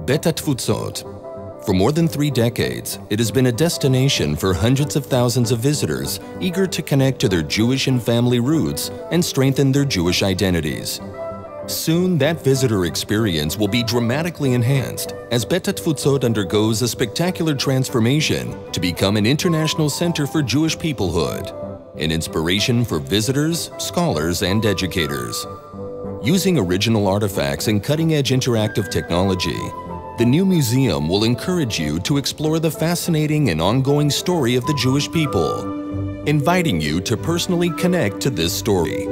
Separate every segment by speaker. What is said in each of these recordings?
Speaker 1: התפוצות. For more than 3 decades, it has been a destination for hundreds of thousands of visitors eager to connect to their Jewish and family roots and strengthen their Jewish identities. Soon, that visitor experience will be dramatically enhanced as התפוצות undergoes a spectacular transformation to become an international center for Jewish peoplehood, an inspiration for visitors, scholars, and educators. Using original artifacts and cutting-edge interactive technology, the new museum will encourage you to explore the fascinating and ongoing story of the Jewish people, inviting you to personally connect to this story.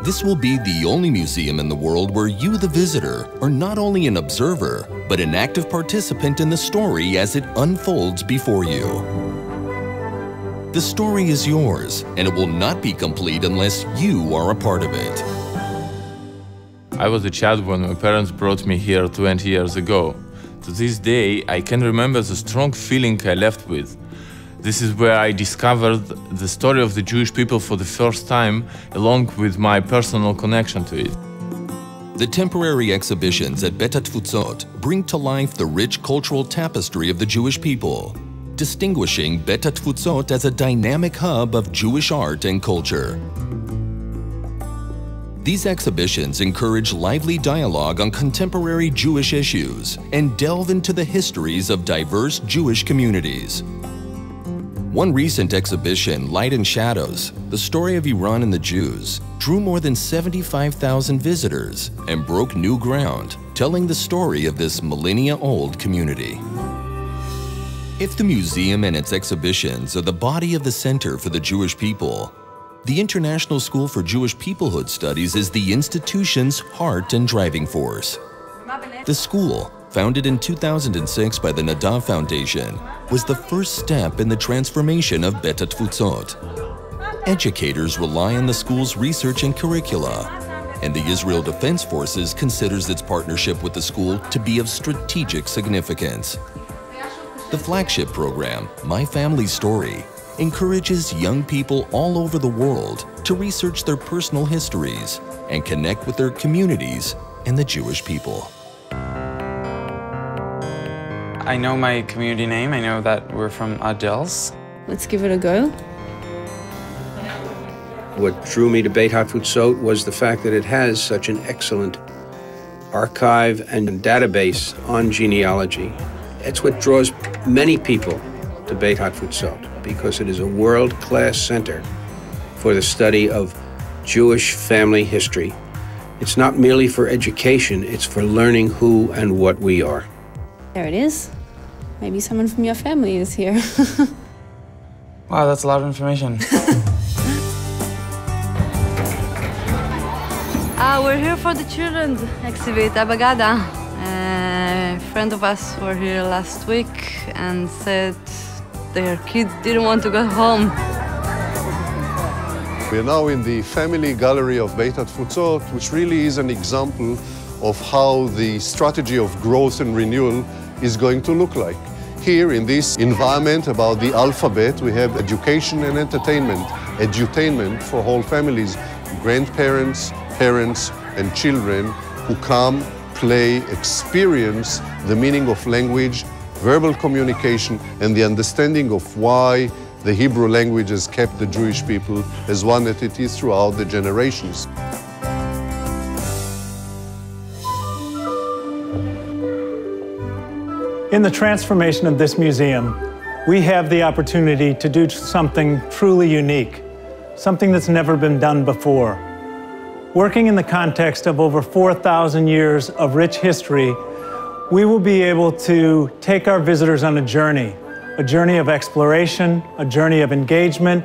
Speaker 1: This will be the only museum in the world where you, the visitor, are not only an observer, but an active participant in the story as it unfolds before you. The story is yours, and it will not be complete unless you are a part of it.
Speaker 2: I was a child when my parents brought me here 20 years ago. To this day, I can remember the strong feeling I left with. This is where I discovered the story of the Jewish people for the first time, along with my personal connection to it.
Speaker 1: The temporary exhibitions at התפוצות bring to life the rich cultural tapestry of the Jewish people, distinguishing התפוצות as a dynamic hub of Jewish art and culture. These exhibitions encourage lively dialogue on contemporary Jewish issues and delve into the histories of diverse Jewish communities. One recent exhibition, Light and Shadows, The Story of Iran and the Jews, drew more than 75,000 visitors and broke new ground, telling the story of this millennia-old community. If the museum and its exhibitions are the body of the Center for the Jewish People, the International School for Jewish Peoplehood Studies is the institution's heart and driving force. The school, founded in 2006 by the Nadav Foundation, was the first step in the transformation of התפוצות. Educators rely on the school's research and curricula, and the Israel Defense Forces considers its partnership with the school to be of strategic significance. The flagship program, My Family Story, encourages young people all over the world to research their personal histories and connect with their communities and the Jewish people.
Speaker 3: I know my community name. I know that we're from Adels.
Speaker 4: Let's give it a go.
Speaker 5: What drew me to התפוצות was the fact that it has such an excellent archive and database on genealogy. It's what draws many people to התפוצות, because it is a world-class center for the study of Jewish family history. It's not merely for education, it's for learning who and what we are.
Speaker 4: There it is. Maybe someone from your family is here.
Speaker 3: Wow, that's a lot of information.
Speaker 6: We're here for the children's exhibit, Abagada. A friend of us were here last week and said their kids didn't want to go home.
Speaker 7: We are now in the family gallery of התפוצות, which really is an example of how the strategy of growth and renewal is going to look like. Here in this environment about the alphabet, we have education and entertainment, edutainment for whole families, grandparents, parents, and children who come, play, experience the meaning of language, verbal communication, and the understanding of why the Hebrew language has kept the Jewish people as one that it is throughout the generations.
Speaker 8: In the transformation of this museum, we have the opportunity to do something truly unique, something that's never been done before. Working in the context of over 4,000 years of rich history, we will be able to take our visitors on a journey of exploration, a journey of engagement,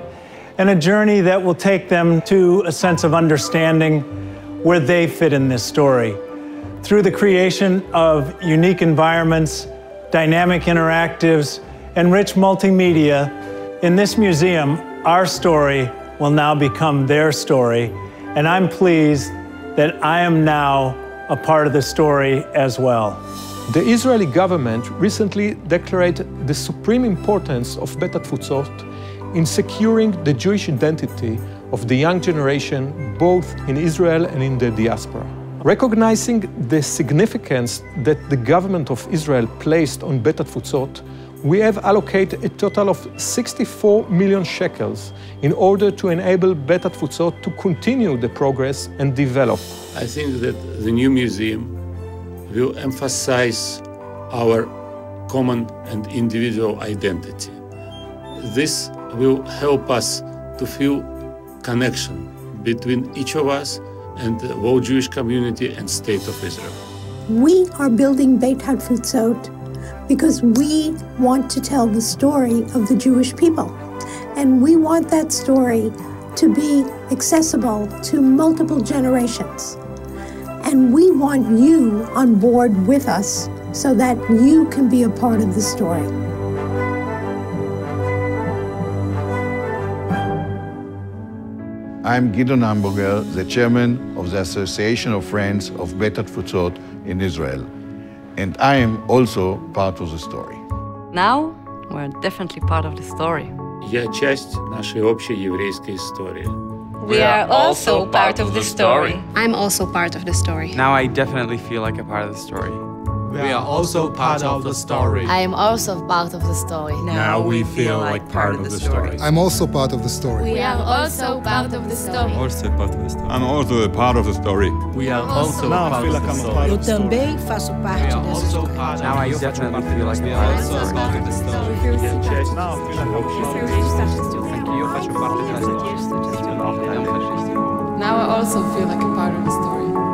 Speaker 8: and a journey that will take them to a sense of understanding where they fit in this story. Through the creation of unique environments, dynamic interactives, and rich multimedia, in this museum, our story will now become their story, and I'm pleased that I am now a part of the story as well.
Speaker 9: The Israeli government recently declared the supreme importance of התפוצות in securing the Jewish identity of the young generation, both in Israel and in the diaspora. Recognizing the significance that the government of Israel placed on Bet HaTfutzot, we have allocated a total of 64 million shekels in order to enable Bet HaTfutzot to continue the progress and develop.
Speaker 10: I think that the new museum will emphasize our common and individual identity. This will help us to feel connection between each of us and the whole Jewish community and state of Israel.
Speaker 11: We are building Bet HaTfutzot because we want to tell the story of the Jewish people. And we want that story to be accessible to multiple generations. And we want you on board with us so that you can be a part of the story.
Speaker 12: I'm Gideon Hamburger, the chairman of the Association of Friends of Bet HaTfutzot in Israel. And I am also part of the story.
Speaker 6: Now, we're definitely part of the story.
Speaker 10: Я часть нашей общей еврейской истории.
Speaker 4: We are also part of the story.
Speaker 13: I'm also part of the story.
Speaker 3: Now I definitely feel like a part of the story.
Speaker 14: We are also part of the story.
Speaker 15: I am also part of the story.
Speaker 14: Now we feel like part of the story.
Speaker 16: I'm also part of the story.
Speaker 15: We are also part of the story.
Speaker 17: Also part of the story.
Speaker 18: I'm also a part of the story.
Speaker 14: We are also part of the story.
Speaker 19: Eu também faço parte dessa história.
Speaker 3: Now I definitely feel like a part of the story.
Speaker 13: Now I also feel like a part of the story.